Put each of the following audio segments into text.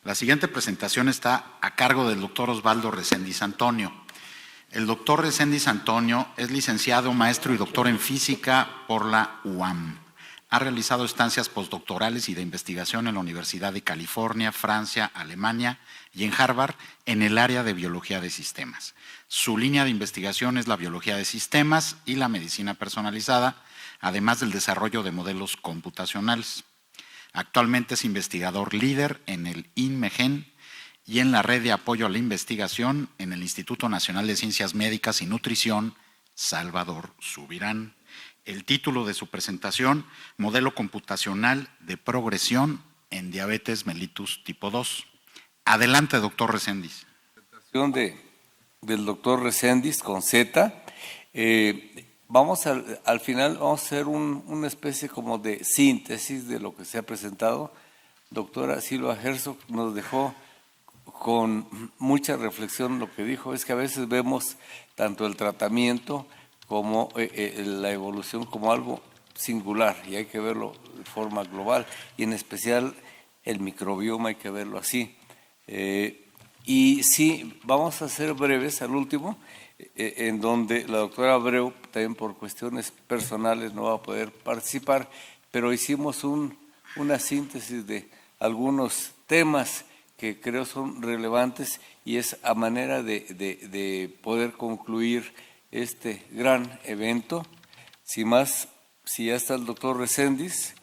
La siguiente presentación está a cargo del doctor Osvaldo Reséndiz Antonio. El doctor Reséndiz Antonio es licenciado, maestro y doctor en física por la UAM. Ha realizado estancias postdoctorales y de investigación en la Universidad de California, Francia, Alemania y en Harvard en el área de biología de sistemas. Su línea de investigación es la biología de sistemas y la medicina personalizada, además del desarrollo de modelos computacionales. Actualmente es investigador líder en el INMEGEN y en la red de apoyo a la investigación en el Instituto Nacional de Ciencias Médicas y Nutrición, Salvador Subirán. El título de su presentación, Modelo computacional de progresión en diabetes mellitus tipo 2. Adelante, doctor Reséndiz. Presentación del doctor Reséndiz con Z. Al final vamos a hacer una especie como de síntesis de lo que se ha presentado. Doctora Silva Herzog nos dejó con mucha reflexión. Lo que dijo es que a veces vemos tanto el tratamiento como la evolución como algo singular y hay que verlo de forma global y en especial el microbioma hay que verlo así. Y sí, vamos a ser breves al último, en donde la doctora Abreu, también por cuestiones personales, no va a poder participar, pero hicimos una síntesis de algunos temas que creo son relevantes y es a manera de poder concluir este gran evento. Si ya está el doctor Reséndiz,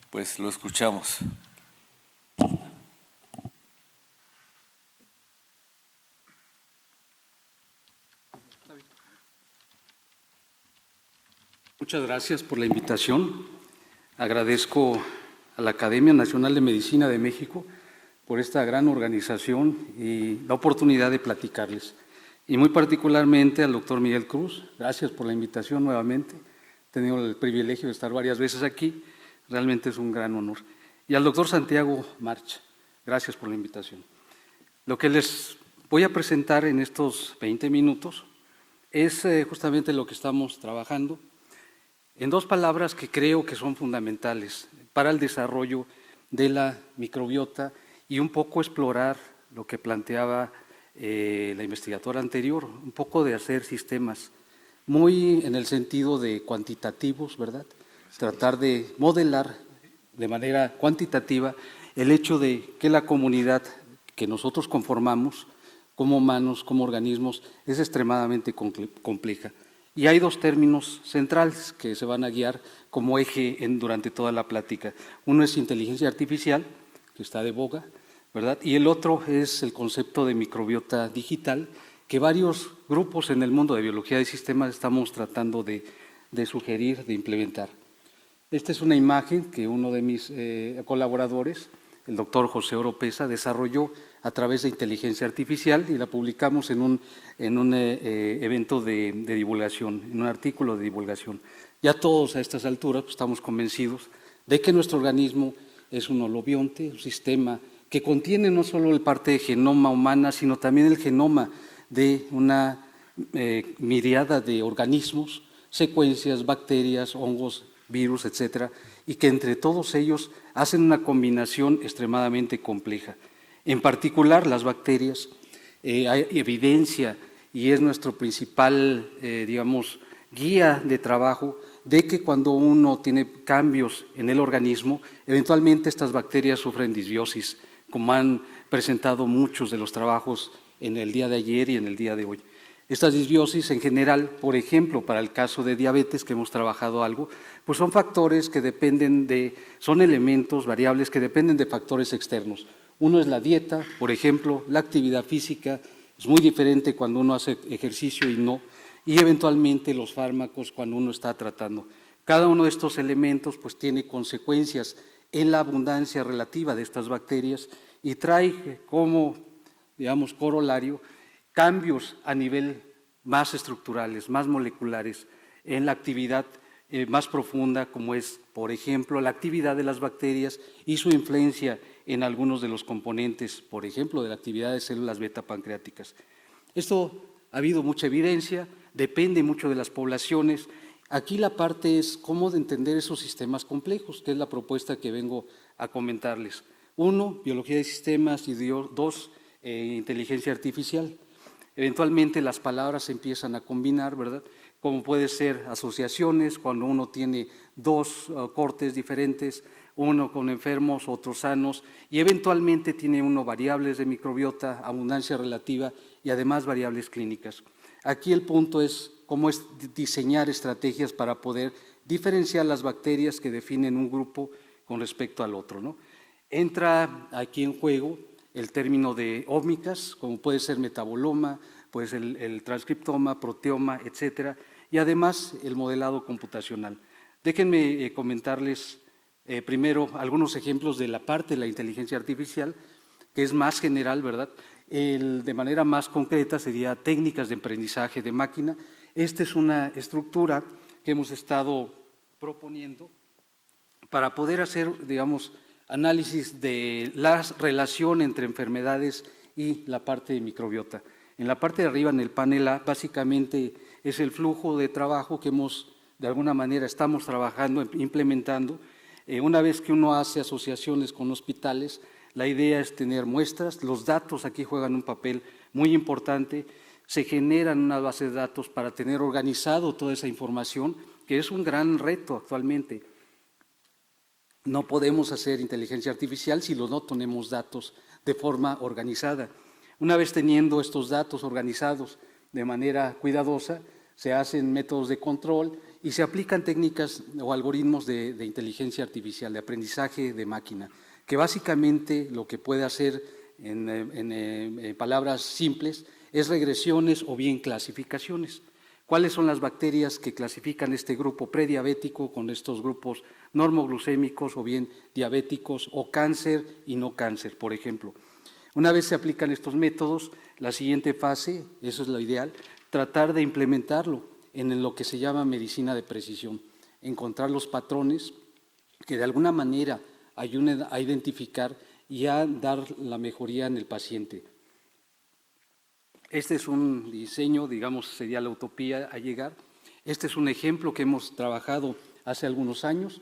pues lo escuchamos. Muchas gracias por la invitación. Agradezco a la Academia Nacional de Medicina de México por esta gran organización y la oportunidad de platicarles. Y muy particularmente al doctor Miguel Cruz, gracias por la invitación nuevamente. He tenido el privilegio de estar varias veces aquí, realmente es un gran honor. Y al doctor Santiago March, gracias por la invitación. Lo que les voy a presentar en estos 20 minutos es justamente lo que estamos trabajando en dos palabras que creo que son fundamentales para el desarrollo de la microbiota y un poco explorar lo que planteaba la investigadora anterior, un poco de hacer sistemas muy en el sentido de cuantitativos, ¿verdad? Tratar de modelar de manera cuantitativa el hecho de que la comunidad que nosotros conformamos como humanos, como organismos, es extremadamente compleja. Y hay dos términos centrales que se van a guiar como eje durante toda la plática. Uno es inteligencia artificial, que está de boga, ¿verdad? Y el otro es el concepto de microbiota digital, que varios grupos en el mundo de biología de sistemas estamos tratando de sugerir, de implementar. Esta es una imagen que uno de mis colaboradores, el doctor José Oropesa, desarrolló a través de inteligencia artificial y la publicamos en un evento de divulgación, en un artículo de divulgación. Ya todos a estas alturas pues, estamos convencidos de que nuestro organismo es un holobionte, un sistema que contiene no solo el parte de genoma humana, sino también el genoma de una miriada de organismos, secuencias, bacterias, hongos, virus, etcétera, y que entre todos ellos hacen una combinación extremadamente compleja. En particular, las bacterias, hay evidencia y es nuestro principal, guía de trabajo de que cuando uno tiene cambios en el organismo, eventualmente estas bacterias sufren disbiosis, como han presentado muchos de los trabajos en el día de ayer y en el día de hoy. Estas disbiosis en general, por ejemplo, para el caso de diabetes, que hemos trabajado algo, pues son factores que son elementos, variables que dependen de factores externos. Uno es la dieta, por ejemplo, la actividad física, es muy diferente cuando uno hace ejercicio y no, y eventualmente los fármacos cuando uno está tratando. Cada uno de estos elementos pues tiene consecuencias en la abundancia relativa de estas bacterias y trae como, corolario, cambios a nivel más estructurales, más moleculares, en la actividad más profunda, como es, por ejemplo, la actividad de las bacterias y su influencia en algunos de los componentes, por ejemplo, de la actividad de células beta pancreáticas. Esto ha habido mucha evidencia, depende mucho de las poblaciones. Aquí la parte es cómo de entender esos sistemas complejos, que es la propuesta que vengo a comentarles. 1, biología de sistemas y 2, inteligencia artificial. Eventualmente las palabras se empiezan a combinar, ¿verdad? Como puede ser asociaciones, cuando uno tiene dos cortes diferentes, uno con enfermos, otros sanos, y eventualmente tiene uno variables de microbiota, abundancia relativa y además variables clínicas. Aquí el punto es cómo es diseñar estrategias para poder diferenciar las bacterias que definen un grupo con respecto al otro, ¿no? Entra aquí en juego el término de ómicas, como puede ser metaboloma, pues el transcriptoma, proteoma, etcétera, y además el modelado computacional. Déjenme comentarles primero algunos ejemplos de la parte de la inteligencia artificial, que es más general, ¿verdad? De manera más concreta sería técnicas de aprendizaje de máquina. Esta es una estructura que hemos estado proponiendo para poder hacer, digamos, análisis de la relación entre enfermedades y la parte de microbiota. En la parte de arriba, en el panel A, básicamente es el flujo de trabajo que de alguna manera, estamos trabajando, implementando. Una vez que uno hace asociaciones con hospitales, la idea es tener muestras, los datos aquí juegan un papel muy importante, se generan una base de datos para tener organizado toda esa información, que es un gran reto actualmente. No podemos hacer inteligencia artificial si no tenemos datos de forma organizada. Una vez teniendo estos datos organizados de manera cuidadosa, se hacen métodos de control y se aplican técnicas o algoritmos de inteligencia artificial, de aprendizaje de máquina, que básicamente lo que puede hacer en palabras simples es regresiones o bien clasificaciones. ¿Cuáles son las bacterias que clasifican este grupo prediabético con estos grupos normoglucémicos o bien diabéticos o cáncer y no cáncer, por ejemplo? Una vez se aplican estos métodos, la siguiente fase, eso es lo ideal, tratar de implementarlo en lo que se llama medicina de precisión, encontrar los patrones que de alguna manera ayuden a identificar y a dar la mejoría en el paciente. Este es un diseño, digamos, sería la utopía a llegar. Este es un ejemplo que hemos trabajado hace algunos años.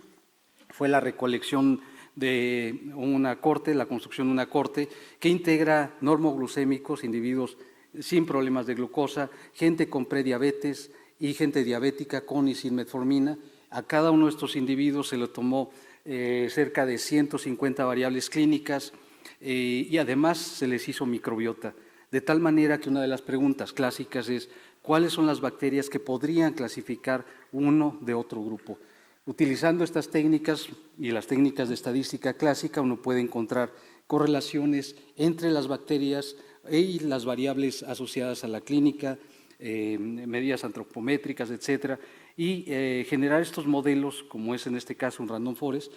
Fue la recolección de una corte, la construcción de una corte que integra normoglucémicos, individuos sin problemas de glucosa, gente con prediabetes y gente diabética con y sin metformina. A cada uno de estos individuos se le tomó cerca de 150 variables clínicas y además se les hizo microbiota. De tal manera que una de las preguntas clásicas es ¿cuáles son las bacterias que podrían clasificar uno de otro grupo? Utilizando estas técnicas y las técnicas de estadística clásica, uno puede encontrar correlaciones entre las bacterias y las variables asociadas a la clínica, medidas antropométricas, etcétera, y generar estos modelos, como es en este caso un random forest,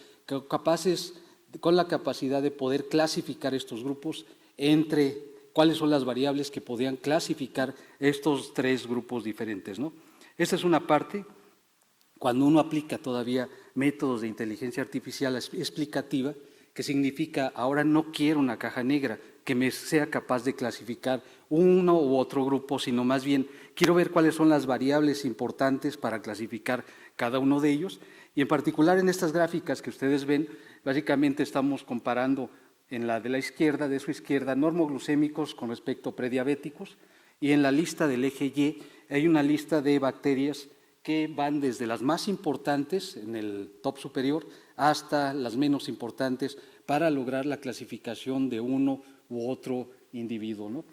con la capacidad de poder clasificar estos grupos entre cuáles son las variables que podrían clasificar estos tres grupos diferentes, ¿no? Esta es una parte. Cuando uno aplica todavía métodos de inteligencia artificial explicativa, que significa ahora no quiero una caja negra que me sea capaz de clasificar uno u otro grupo, sino más bien quiero ver cuáles son las variables importantes para clasificar cada uno de ellos. Y en particular en estas gráficas que ustedes ven, básicamente estamos comparando en la de la izquierda, de su izquierda, normoglucémicos con respecto a prediabéticos, y en la lista del eje Y hay una lista de bacterias que van desde las más importantes en el top superior hasta las menos importantes para lograr la clasificación de uno u otro individuo, ¿no?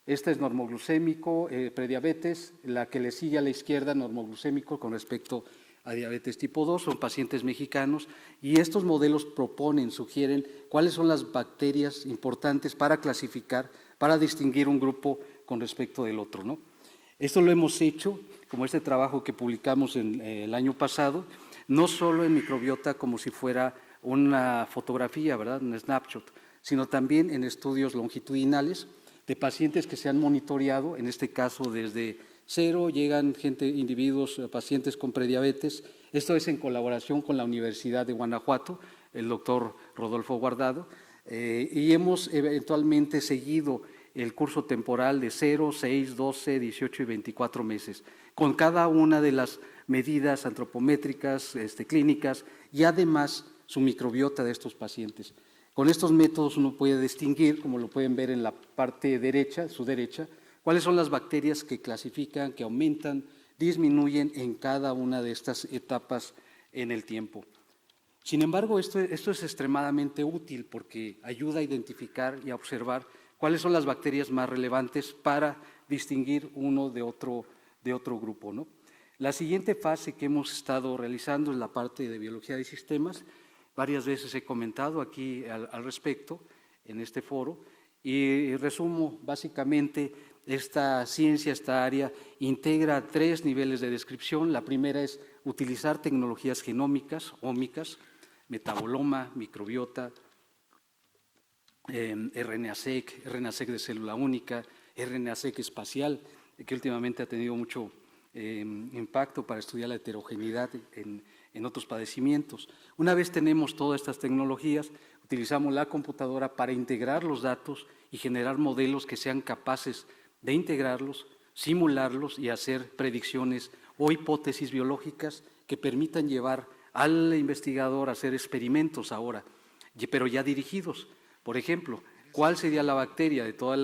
Este es normoglucémico, prediabetes, la que le sigue a la izquierda, normoglucémico con respecto a diabetes tipo 2, son pacientes mexicanos, y estos modelos proponen, sugieren cuáles son las bacterias importantes para clasificar, para distinguir un grupo con respecto del otro, ¿no? Esto lo hemos hecho, como este trabajo que publicamos el año pasado, no solo en microbiota como si fuera una fotografía, ¿verdad?, un snapshot, sino también en estudios longitudinales de pacientes que se han monitoreado, en este caso desde cero, llegan individuos, pacientes con prediabetes. Esto es en colaboración con la Universidad de Guanajuato, el doctor Rodolfo Guardado, y hemos eventualmente seguido el curso temporal de 0, 6, 12, 18 y 24 meses, con cada una de las medidas antropométricas, clínicas y además su microbiota de estos pacientes. Con estos métodos uno puede distinguir, como lo pueden ver en la parte derecha, su derecha, cuáles son las bacterias que clasifican, que aumentan, disminuyen en cada una de estas etapas en el tiempo. Sin embargo, esto es extremadamente útil porque ayuda a identificar y a observar cuáles son las bacterias más relevantes para distinguir uno de otro grupo, ¿no? La siguiente fase que hemos estado realizando es la parte de biología de sistemas. Varias veces he comentado aquí al respecto en este foro y resumo básicamente esta ciencia, esta área, integra 3 niveles de descripción. La primera es utilizar tecnologías genómicas, ómicas, metaboloma, microbiota, RNA-seq de célula única, RNA-seq espacial, que últimamente ha tenido mucho impacto para estudiar la heterogeneidad en otros padecimientos. Una vez tenemos todas estas tecnologías, utilizamos la computadora para integrar los datos y generar modelos que sean capaces de integrarlos, simularlos y hacer predicciones o hipótesis biológicas que permitan llevar al investigador a hacer experimentos ahora, pero ya dirigidos. Por ejemplo, ¿cuál sería la bacteria de toda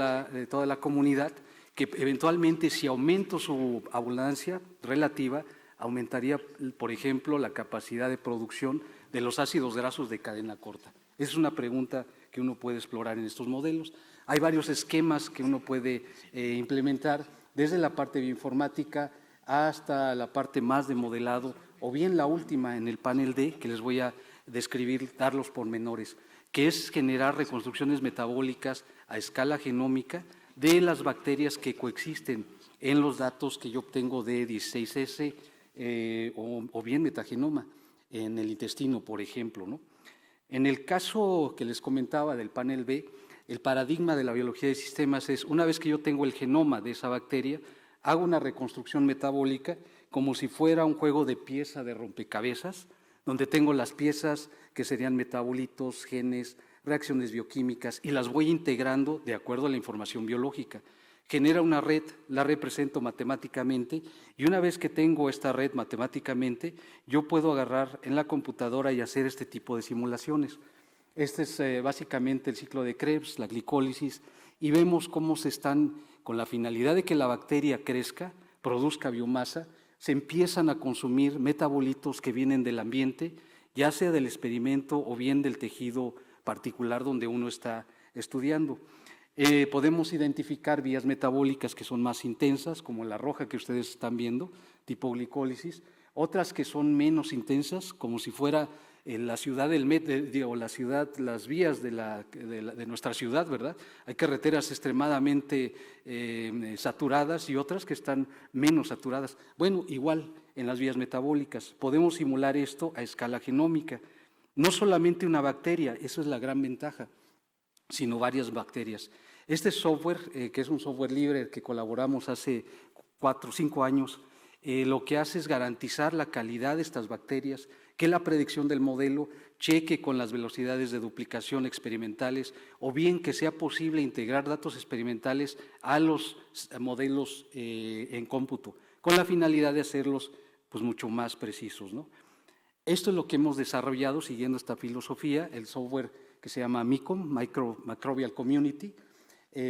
la comunidad que eventualmente, si aumento su abundancia relativa, aumentaría, por ejemplo, la capacidad de producción de los ácidos grasos de cadena corta? Esa es una pregunta que uno puede explorar en estos modelos. Hay varios esquemas que uno puede implementar, desde la parte bioinformática hasta la parte más de modelado, o bien la última en el panel D, que les voy a describir, dar los pormenores, que es generar reconstrucciones metabólicas a escala genómica de las bacterias que coexisten en los datos que yo obtengo de 16S o bien metagenoma en el intestino, por ejemplo, ¿no? En el caso que les comentaba del panel B, el paradigma de la biología de sistemas es, una vez que yo tengo el genoma de esa bacteria, hago una reconstrucción metabólica como si fuera un juego de pieza de rompecabezas, donde tengo las piezas que serían metabolitos, genes, reacciones bioquímicas, y las voy integrando de acuerdo a la información biológica. Genera una red, la represento matemáticamente, y una vez que tengo esta red matemáticamente, yo puedo agarrar en la computadora y hacer este tipo de simulaciones. Este es básicamente el ciclo de Krebs, la glicólisis, y vemos cómo se están, con la finalidad de que la bacteria crezca, produzca biomasa, se empiezan a consumir metabolitos que vienen del ambiente, ya sea del experimento o bien del tejido particular donde uno está estudiando. Podemos identificar vías metabólicas que son más intensas, como la roja que ustedes están viendo, tipo glicólisis, otras que son menos intensas, como si fuera la ciudad las vías de nuestra ciudad, ¿verdad? Hay carreteras extremadamente saturadas y otras que están menos saturadas. Bueno, igual en las vías metabólicas. Podemos simular esto a escala genómica. No solamente una bacteria, eso es la gran ventaja, sino varias bacterias. Este software, que es un software libre que colaboramos hace 4 o 5 años, lo que hace es garantizar la calidad de estas bacterias, que la predicción del modelo cheque con las velocidades de duplicación experimentales, o bien que sea posible integrar datos experimentales a los modelos en cómputo, con la finalidad de hacerlos pues, mucho más precisos, ¿no? Esto es lo que hemos desarrollado siguiendo esta filosofía, el software que se llama MICOM, Microbial Community.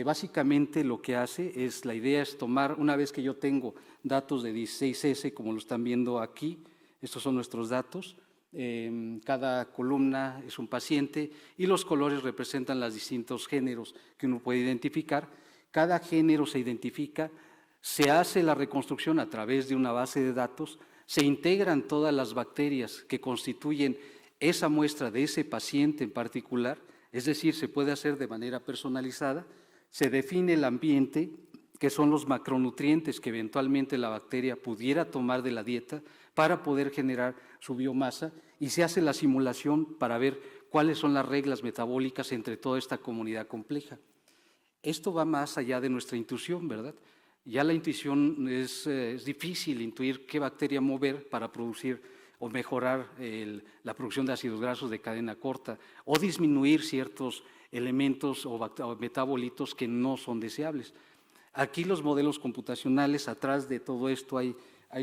Básicamente lo que hace es, la idea es tomar, una vez que yo tengo datos de 16S, como lo están viendo aquí, estos son nuestros datos, cada columna es un paciente y los colores representan los distintos géneros que uno puede identificar. Cada género se identifica, se hace la reconstrucción a través de una base de datos, se integran todas las bacterias que constituyen esa muestra de ese paciente en particular, es decir, se puede hacer de manera personalizada, se define el ambiente, que son los macronutrientes que eventualmente la bacteria pudiera tomar de la dieta para poder generar su biomasa, y se hace la simulación para ver cuáles son las reglas metabólicas entre toda esta comunidad compleja. Esto va más allá de nuestra intuición, ¿verdad? Ya la intuición es difícil intuir qué bacteria mover para producir o mejorar la producción de ácidos grasos de cadena corta o disminuir ciertos elementos o metabolitos que no son deseables. Aquí los modelos computacionales, atrás de todo esto hay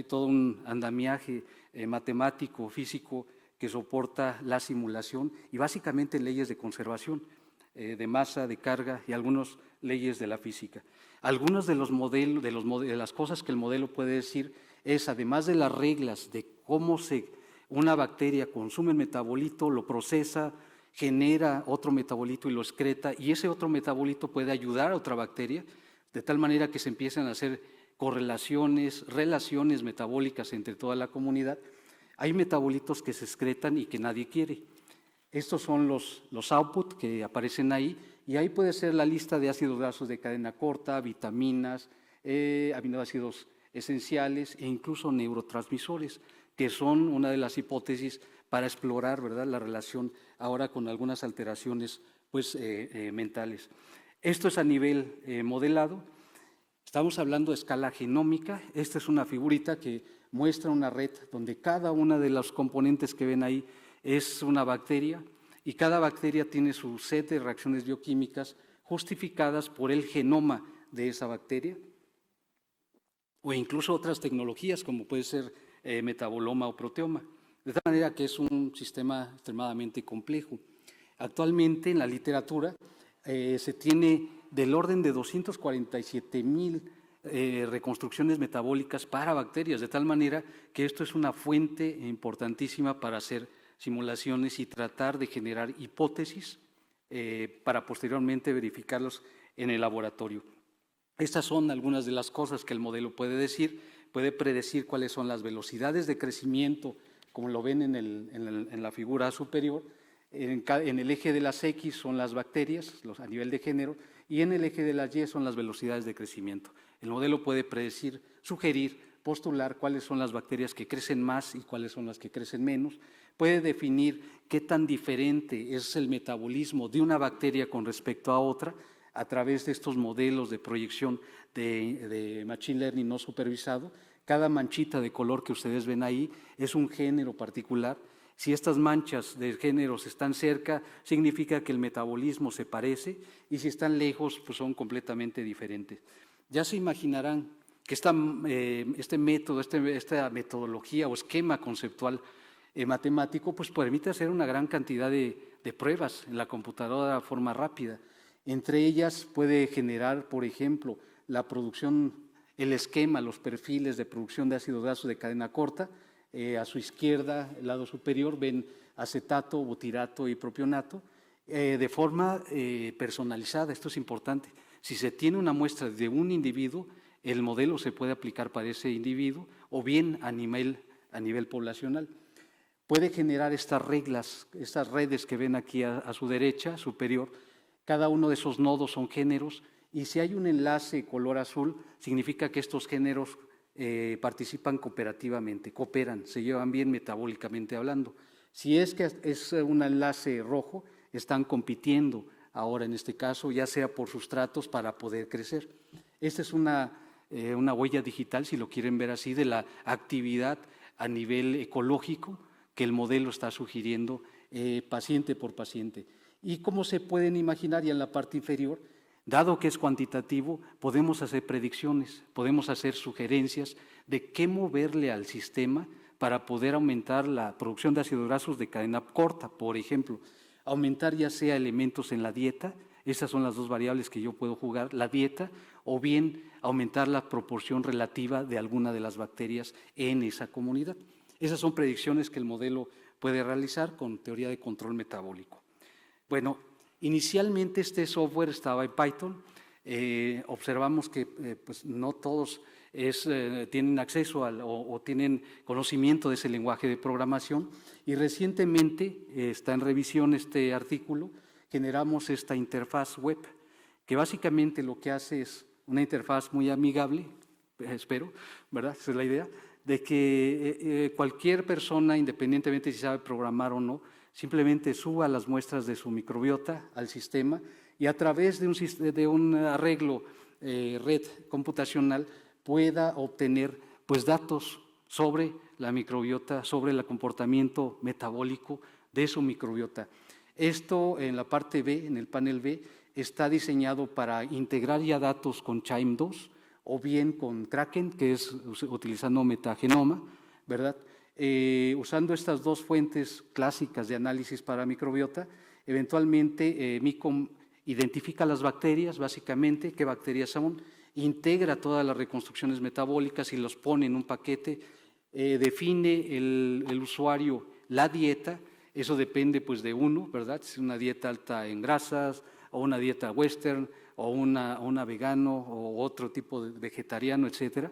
todo un andamiaje matemático, físico, que soporta la simulación y básicamente leyes de conservación, de masa, de carga y algunas leyes de la física. Algunos de los modelos, de las cosas que el modelo puede decir es, además de las reglas de cómo una bacteria consume el metabolito, lo procesa, genera otro metabolito y lo excreta, y ese otro metabolito puede ayudar a otra bacteria, de tal manera que se empiezan a hacer correlaciones, relaciones metabólicas entre toda la comunidad. Hay metabolitos que se excretan y que nadie quiere. Estos son los output que aparecen ahí, y ahí puede ser la lista de ácidos grasos de cadena corta, vitaminas, aminoácidos esenciales e incluso neurotransmisores, que son una de las hipótesis para explorar, ¿verdad?, la relación ahora con algunas alteraciones pues, mentales. Esto es a nivel modelado. Estamos hablando de escala genómica. Esta es una figurita que muestra una red donde cada una de los componentes que ven ahí es una bacteria, y cada bacteria tiene su set de reacciones bioquímicas justificadas por el genoma de esa bacteria, o incluso otras tecnologías como puede ser metaboloma o proteoma. De tal manera que es un sistema extremadamente complejo. Actualmente en la literatura se tiene del orden de 247,000 reconstrucciones metabólicas para bacterias, de tal manera que esto es una fuente importantísima para hacer simulaciones y tratar de generar hipótesis para posteriormente verificarlos en el laboratorio. Estas son algunas de las cosas que el modelo puede decir. Puede predecir cuáles son las velocidades de crecimiento, como lo ven en la figura superior. En el eje de las X son las bacterias, a nivel de género, y en el eje de las Y son las velocidades de crecimiento. El modelo puede predecir, sugerir, postular cuáles son las bacterias que crecen más y cuáles son las que crecen menos. Puede definir qué tan diferente es el metabolismo de una bacteria con respecto a otra a través de estos modelos de proyección de Machine Learning no supervisado. Cada manchita de color que ustedes ven ahí es un género particular. Si estas manchas de géneros están cerca, significa que el metabolismo se parece, y si están lejos, pues son completamente diferentes. Ya se imaginarán que este método, esta metodología o esquema conceptual matemático, pues permite hacer una gran cantidad de pruebas en la computadora de forma rápida. Entre ellas puede generar, por ejemplo, la producción, el esquema, los perfiles de producción de ácidos grasos de cadena corta. A su izquierda, el lado superior, ven acetato, butirato y propionato, de forma personalizada. Esto es importante. Si se tiene una muestra de un individuo, el modelo se puede aplicar para ese individuo, o bien a nivel poblacional. Puede generar estas reglas, estas redes que ven aquí a su derecha superior. Cada uno de esos nodos son géneros, y si hay un enlace color azul, significa que estos géneros participan cooperativamente, cooperan, se llevan bien metabólicamente hablando. Si es que es un enlace rojo, están compitiendo ahora en este caso, ya sea por sustratos para poder crecer. Esta es una huella digital, si lo quieren ver así, de la actividad a nivel ecológico que el modelo está sugiriendo paciente por paciente. Y como se pueden imaginar, ya en la parte inferior, dado que es cuantitativo, podemos hacer predicciones, podemos hacer sugerencias de qué moverle al sistema para poder aumentar la producción de ácidos grasos de cadena corta, por ejemplo. Aumentar ya sea elementos en la dieta, esas son las dos variables que yo puedo jugar, la dieta, o bien aumentar la proporción relativa de alguna de las bacterias en esa comunidad. Esas son predicciones que el modelo puede realizar con teoría de control metabólico. Bueno, inicialmente este software estaba en Python. Observamos que pues no todos tienen acceso o tienen conocimiento de ese lenguaje de programación, y recientemente está en revisión este artículo. Generamos esta interfaz web, que básicamente lo que hace es una interfaz muy amigable, espero, ¿verdad? Esa es la idea, de que cualquier persona, independientemente si sabe programar o no, simplemente suba las muestras de su microbiota al sistema, y a través de un arreglo red computacional pueda obtener pues, datos sobre la microbiota, sobre el comportamiento metabólico de su microbiota. Esto en la parte B, en el panel B, está diseñado para integrar ya datos con QIIME2 o bien con Kraken, que es utilizando metagenoma, ¿verdad? usando estas dos fuentes clásicas de análisis para microbiota, eventualmente MICOM identifica las bacterias, básicamente, qué bacterias son, integra todas las reconstrucciones metabólicas y los pone en un paquete, define el usuario la dieta, eso depende pues de uno, ¿verdad? Si es una dieta alta en grasas, o una dieta western, o una vegano, o otro tipo de vegetariano, etcétera.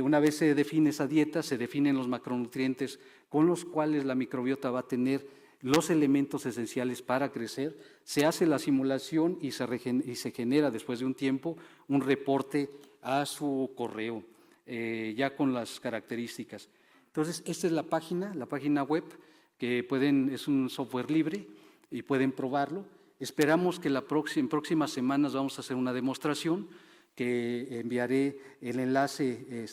Una vez se define esa dieta, se definen los macronutrientes con los cuales la microbiota va a tener los elementos esenciales para crecer, se hace la simulación y se genera después de un tiempo un reporte a su correo, ya con las características. Entonces, esta es la página web, que es un software libre y pueden probarlo. Esperamos que en próximas semanas vamos a hacer una demostración que enviaré el enlace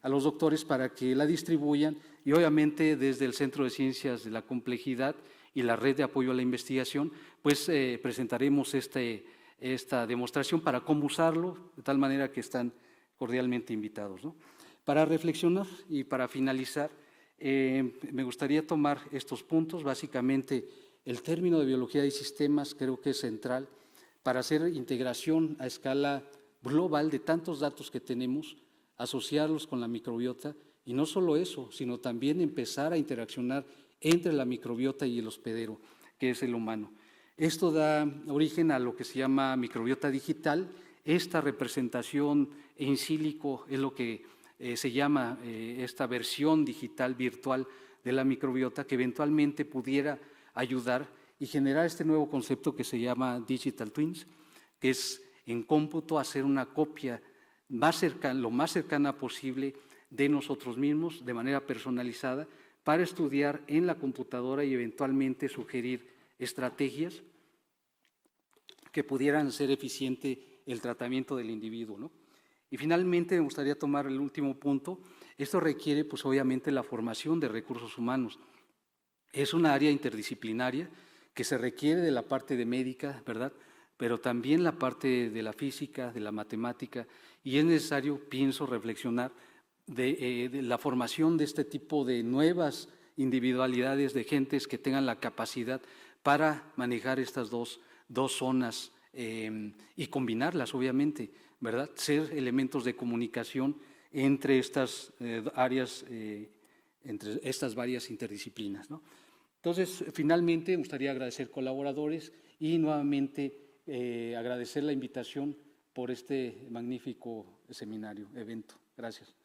a los doctores para que la distribuyan y obviamente desde el Centro de Ciencias de la Complejidad y la Red de Apoyo a la Investigación, pues presentaremos esta demostración para cómo usarlo, de tal manera que están cordialmente invitados, ¿no? Para reflexionar y para finalizar, me gustaría tomar estos puntos. Básicamente, el término de biología de sistemas creo que es central para hacer integración a escala global de tantos datos que tenemos, asociarlos con la microbiota, y no solo eso, sino también empezar a interaccionar entre la microbiota y el hospedero, que es el humano. Esto da origen a lo que se llama microbiota digital. Esta representación in silico es lo que se llama esta versión digital virtual de la microbiota, que eventualmente pudiera ayudar y generar este nuevo concepto que se llama Digital Twins, que es en cómputo hacer una copia lo más cercana posible de nosotros mismos, de manera personalizada, para estudiar en la computadora y eventualmente sugerir estrategias que pudieran hacer eficiente el tratamiento del individuo, ¿no? Y finalmente me gustaría tomar el último punto. Esto requiere, pues obviamente, la formación de recursos humanos. Es una área interdisciplinaria que se requiere de la parte de médica, ¿verdad?, pero también la parte de la física, de la matemática, y es necesario, pienso, reflexionar de la formación de este tipo de nuevas individualidades de gentes que tengan la capacidad para manejar estas dos zonas y combinarlas, obviamente, ¿verdad? Ser elementos de comunicación entre estas áreas, entre estas varias interdisciplinas, ¿no? Entonces, finalmente, me gustaría agradecer colaboradores y nuevamente agradecer la invitación por este magnífico evento. Gracias.